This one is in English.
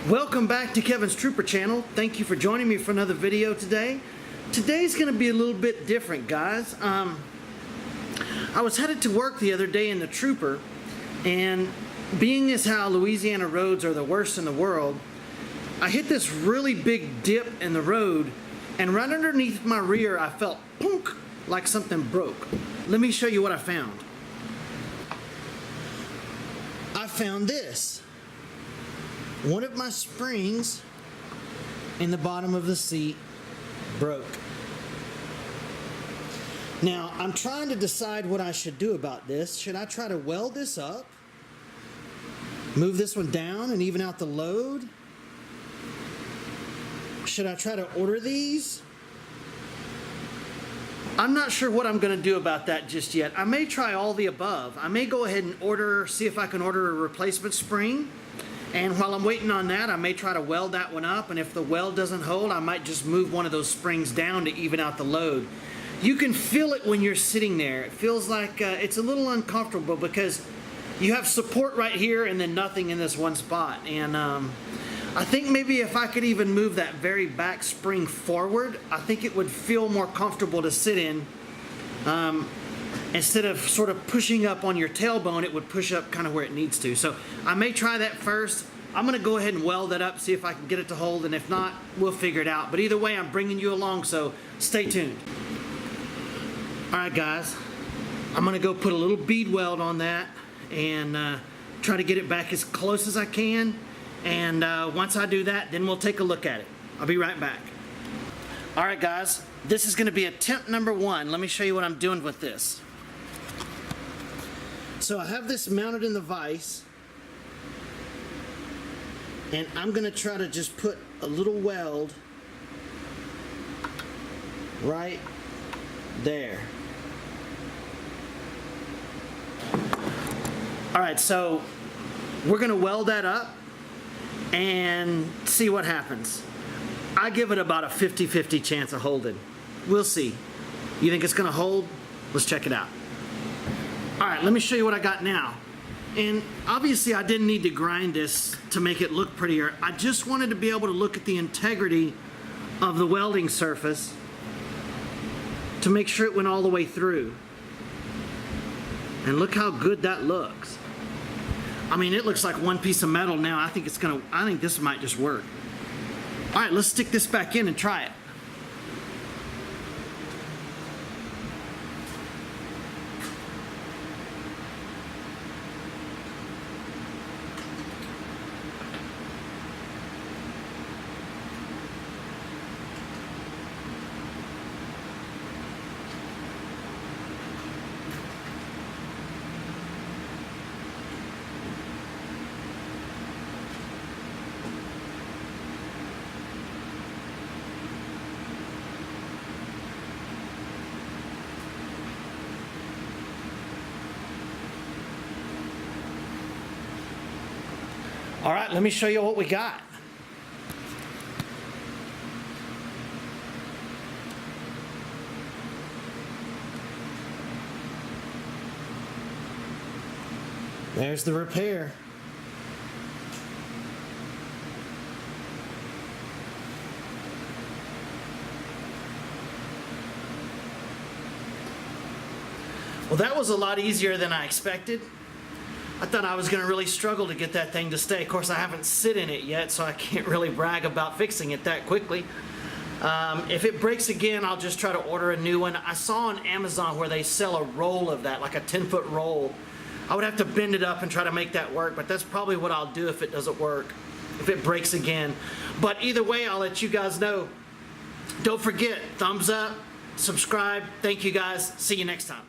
Welcome back to Kevin's Trooper channel. Thank you for joining me for another video today. Today's going to be a little bit different, guys. I was headed to work the other day in the Trooper, and being as how Louisiana roads are the worst in the world, I hit this really big dip in the road, and right underneath my rear I felt punk, like something broke. Let me show you what I found. I found this. One of my springs in the bottom of the seat broke. Now, I'm trying to decide what I should do about this. Should I try to weld this up? Move this one down and even out the load? Should I try to order these? I'm not sure what I'm going to do about that just yet. I may try all the above. I may go ahead and see if I can order a replacement spring. And while I'm waiting on that, I may try to weld that one up, and if the weld doesn't hold, I might just move one of those springs down to even out the load. You can feel it when you're sitting there. It feels like it's a little uncomfortable because you have support right here and then nothing in this one spot. And I think maybe if I could even move that very back spring forward, I think it would feel more comfortable to sit in. Instead of sort of pushing up on your tailbone, it would push up kind of where it needs to. So I may try that first. I'm going to go ahead and weld that up, see if I can get it to hold, and if not, we'll figure it out. But either way, I'm bringing you along, so stay tuned. Alright guys, I'm going to go put a little bead weld on that and try to get it back as close as I can. And once I do that, then we'll take a look at it. I'll be right back. Alright guys, this is going to be attempt number 1. Let me show you what I'm doing with this. So I have this mounted in the vise, and I'm going to try to just put a little weld right there. Alright, so we're going to weld that up and see what happens. I give it about a 50-50 chance of holding. We'll see. You think it's going to hold? Let's check it out. Alright, let me show you what I got now. And obviously I didn't need to grind this to make it look prettier. I just wanted to be able to look at the integrity of the welding surface to make sure it went all the way through. And look how good that looks. I mean, it looks like one piece of metal now. I think this might just work. Alright, let's stick this back in and try it. All right, let me show you what we got. There's the repair. Well, that was a lot easier than I expected. I thought I was going to really struggle to get that thing to stay. Of course, I haven't sit in it yet, so I can't really brag about fixing it that quickly. If it breaks again, I'll just try to order a new one. I saw on Amazon where they sell a roll of that, like a 10-foot roll. I would have to bend it up and try to make that work, but that's probably what I'll do if it doesn't work, if it breaks again. But either way, I'll let you guys know. Don't forget, thumbs up, subscribe. Thank you guys. See you next time.